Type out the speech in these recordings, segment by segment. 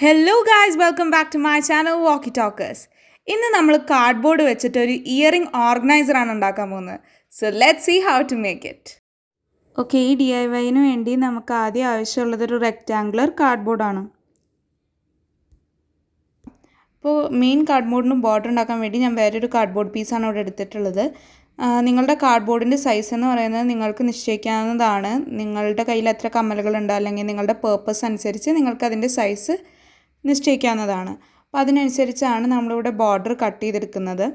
Hello guys, welcome back to my channel Walky Talkers. ഇന്ന് നമ്മൾ cardboard വെച്ചിട്ട് ഒരു ഇയറിംഗ് ഓർഗനൈസർ ആണ് ഉണ്ടാക്കാൻ പോകുന്നത്. So let's see how to make it. Okay, ഈ DIYന് വേണ്ടി നമുക്ക് ആദ്യം ആവശ്യമുള്ളത് ഒരു റെക്റ്റാങ്കുലർ കാർഡ്ബോർഡ് ആണ്. അപ്പോൾ മെയിൻ കാർഡ്ബോർഡിന് ബോർഡർ ഉണ്ടാക്കാൻ വേണ്ടി ഞാൻ വേറൊരു കാർഡ്ബോർഡ് പീസാണ് ഇവിടെ എടുത്തിട്ടുള്ളത്. നിങ്ങളുടെ കാർഡ്ബോർഡിൻ്റെ സൈസ് എന്ന് പറയുന്നത് നിങ്ങൾക്ക് നിശ്ചയിക്കാവുന്നതാണ്. നിങ്ങളുടെ കയ്യിൽ എത്ര കമ്മലുകളുണ്ട് അല്ലെങ്കിൽ നിങ്ങളുടെ പേർപ്പസ് അനുസരിച്ച് നിങ്ങൾക്ക് അതിൻ്റെ സൈസ് നിശ്ചയിക്കാവുന്നതാണ്. അപ്പോൾ അതിനനുസരിച്ചാണ് നമ്മളിവിടെ ബോർഡർ കട്ട് ചെയ്തെടുക്കുന്നത്.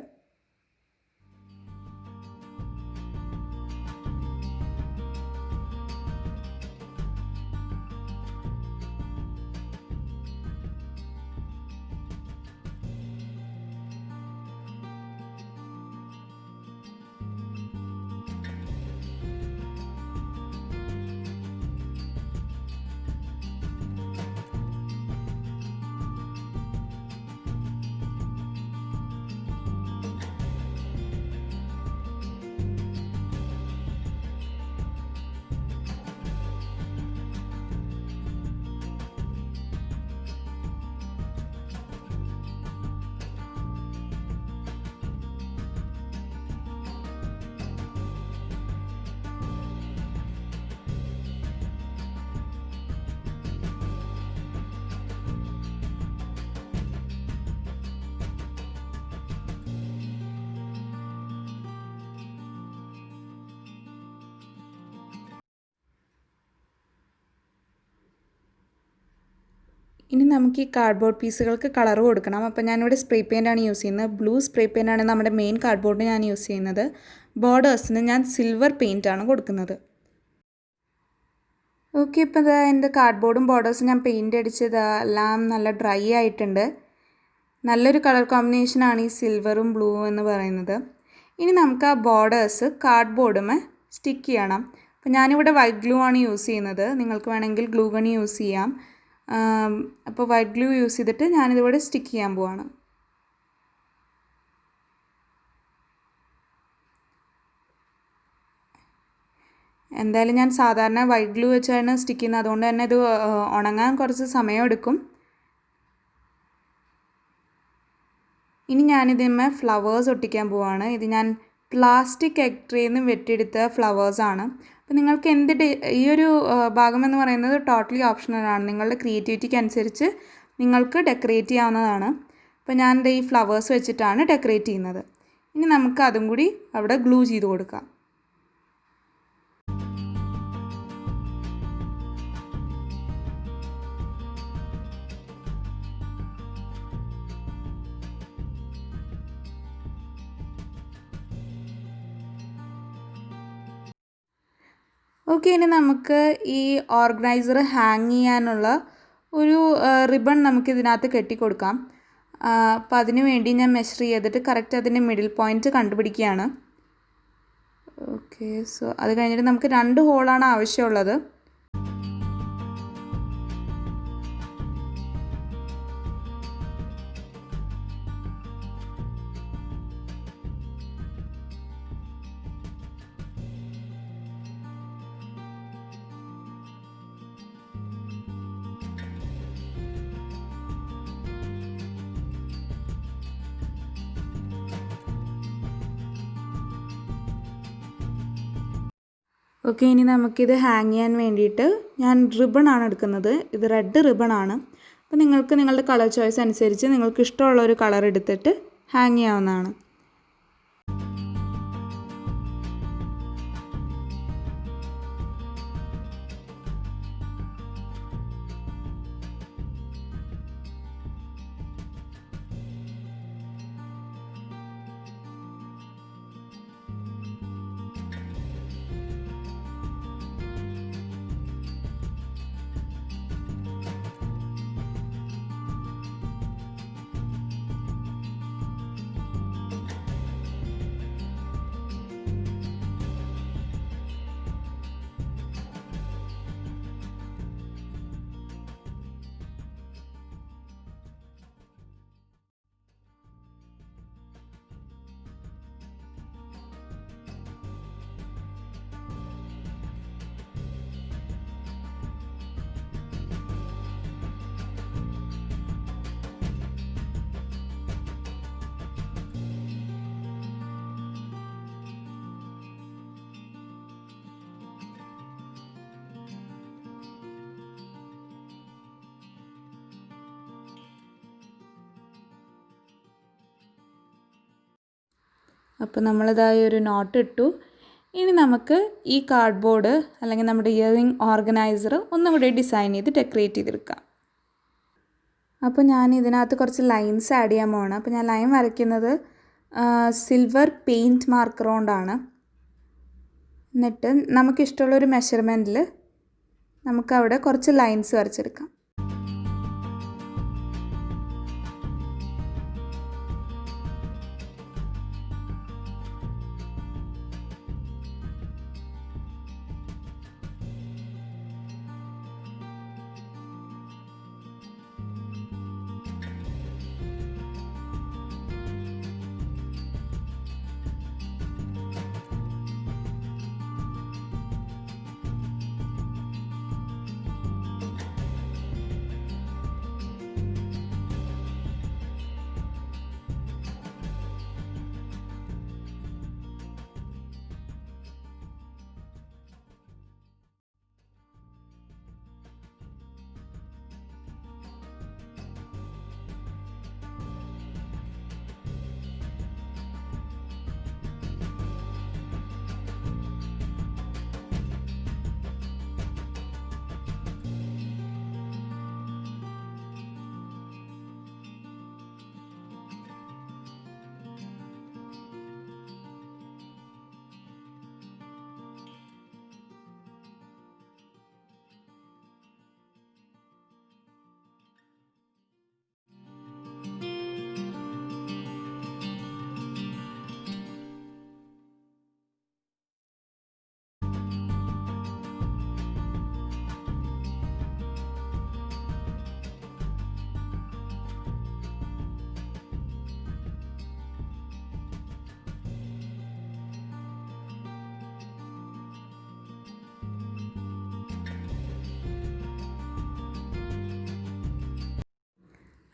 ഇനി നമുക്ക് ഈ കാർഡ്ബോർഡ് പീസുകൾക്ക് കളർ കൊടുക്കണം. അപ്പോൾ ഞാനിവിടെ സ്പ്രേ പെയിൻ്റാണ് യൂസ് ചെയ്യുന്നത്. ബ്ലൂ സ്പ്രേ പെയിൻ്റാണ് നമ്മുടെ മെയിൻ കാർഡ്ബോർഡിന് ഞാൻ യൂസ് ചെയ്യുന്നത്. ബോർഡേഴ്സിന് ഞാൻ സിൽവർ പെയിൻ്റാണ് കൊടുക്കുന്നത്. ഓക്കെ, ഇപ്പോൾ ഇതാ എൻ്റെ കാർഡ്ബോർഡും ബോർഡേഴ്സും ഞാൻ പെയിൻ്റ് അടിച്ചത് എല്ലാം നല്ല ഡ്രൈ ആയിട്ടുണ്ട്. നല്ലൊരു കളർ കോമ്പിനേഷനാണ് ഈ സിൽവറും ബ്ലൂവും എന്ന് പറയുന്നത്. ഇനി നമുക്ക് ആ ബോർഡേഴ്സ് കാർഡ്ബോർഡുമേ സ്റ്റിക്ക് ചെയ്യണം. അപ്പോൾ ഞാനിവിടെ വൈറ്റ് ഗ്ലൂ ആണ് യൂസ് ചെയ്യുന്നത്. നിങ്ങൾക്ക് വേണമെങ്കിൽ ഗ്ലൂഗൺ യൂസ് ചെയ്യാം. അപ്പോൾ വൈറ്റ് ഗ്ലൂ യൂസ് ചെയ്തിട്ട് ഞാനിതിവിടെ സ്റ്റിക്ക് ചെയ്യാൻ പോവാണ്. എന്തായാലും ഞാൻ സാധാരണ വൈറ്റ് ഗ്ലൂ വെച്ചാണ് സ്റ്റിക്ക് ചെയ്യുന്നത്. അതുകൊണ്ട് തന്നെ ഇത് ഉണങ്ങാൻ കുറച്ച് സമയമെടുക്കും. ഇനി ഞാനിതിന്മേൽ ഫ്ലവേഴ്സ് ഒട്ടിക്കാൻ പോവാണ്. ഇത് ഞാൻ പ്ലാസ്റ്റിക് എഗ് ട്രേയിൽ നിന്ന് വെട്ടിയെടുത്ത ഫ്ലവേഴ്സാണ്. അപ്പോൾ നിങ്ങൾക്ക് ഈ ഒരു ഭാഗമെന്ന് പറയുന്നത് ടോട്ടലി ഓപ്ഷണലാണ്. നിങ്ങളുടെ ക്രിയേറ്റിവിറ്റിക്ക് അനുസരിച്ച് നിങ്ങൾക്ക് ഡെക്കറേറ്റ് ചെയ്യാവുന്നതാണ്. അപ്പോൾ ഞാൻ ഈ ഫ്ലവേഴ്സ് വെച്ചിട്ടാണ് ഡെക്കറേറ്റ് ചെയ്യുന്നത്. ഇനി നമുക്ക് അതും കൂടി അവിടെ ഗ്ലൂ ചെയ്ത് കൊടുക്കാം. ഓക്കെ, ഇനി നമുക്ക് ഈ ഓർഗനൈസർ ഹാങ് ചെയ്യാനുള്ള ഒരു റിബൺ നമുക്ക് ഇതിനകത്ത് കെട്ടിക്കൊടുക്കാം. അപ്പോൾ അതിന് വേണ്ടി ഞാൻ മെഷർ ചെയ്തിട്ട് കറക്റ്റ് അതിൻ്റെ മിഡിൽ പോയിൻറ്റ് കണ്ടുപിടിക്കുകയാണ്. ഓക്കെ, സോ അത് കഴിഞ്ഞിട്ട് നമുക്ക് 2 ഹോളാണ് ആവശ്യമുള്ളത്. ഓക്കെ, ഇനി നമുക്കിത് ഹാങ് ചെയ്യാൻ വേണ്ടിയിട്ട് ഞാൻ റിബണാണ് എടുക്കുന്നത്. ഇത് റെഡ് റിബണാണ്. അപ്പോൾ നിങ്ങൾക്ക് നിങ്ങളുടെ കളർ ചോയ്സ് അനുസരിച്ച് നിങ്ങൾക്ക് ഇഷ്ടമുള്ള ഒരു കളർ എടുത്തിട്ട് ഹാങ് ചെയ്യാവുന്നതാണ്. അപ്പോൾ നമ്മളിതായി ഒരു നോട്ട് ഇട്ടു. ഇനി നമുക്ക് ഈ കാർഡ്ബോർഡ് അല്ലെങ്കിൽ നമ്മുടെ ഇയറിംഗ് ഓർഗനൈസർ ഒന്നുകൂടി ഡിസൈൻ ചെയ്ത് ഡെക്കറേറ്റ് ചെയ്തെടുക്കാം. അപ്പോൾ ഞാൻ ഇതിനകത്ത് കുറച്ച് ലൈൻസ് ആഡ് ചെയ്യാൻ പോകണം. അപ്പോൾ ഞാൻ ലൈൻ വരയ്ക്കുന്നത് സിൽവർ പെയിൻറ്റ് മാർക്കർ കൊണ്ടാണ്. എന്നിട്ട് നമുക്കിഷ്ടമുള്ളൊരു മെഷർമെൻറ്റിൽ നമുക്കവിടെ കുറച്ച് ലൈൻസ് വരച്ചെടുക്കാം.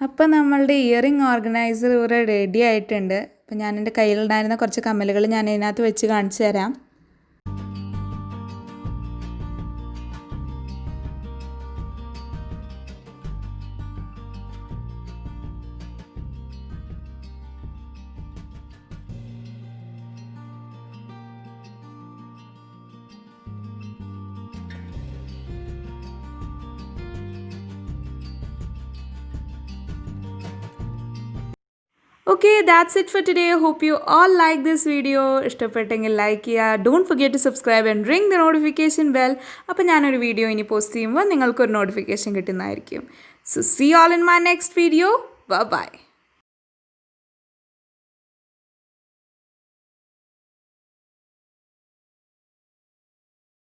അപ്പോൾ നമ്മളുടെ ഇയറിംഗ് ഓർഗനൈസർ ഇവിടെ റെഡി ആയിട്ടുണ്ട്. അപ്പോൾ ഞാൻ എൻ്റെ കയ്യിലുണ്ടായിരുന്ന കുറച്ച് കമ്മലുകൾ ഞാൻ ഇതിനകത്ത് വെച്ച് കാണിച്ചു തരാം. Okay, that's it for today. Hope you all like this video. ഇഷ്ടപ്പെട്ടെങ്കിൽ ലൈക്ക് ചെയ്യുക. Don't forget to subscribe and ring the notification bell. അപ്പോൾ ഞാനൊരു വീഡിയോ ഇനി പോസ്റ്റ് ചെയ്യുമ്പോൾ നിങ്ങൾക്കൊരു നോട്ടിഫിക്കേഷൻ കിട്ടുന്നതായിരിക്കും. So see you all in my next video. Bye bye.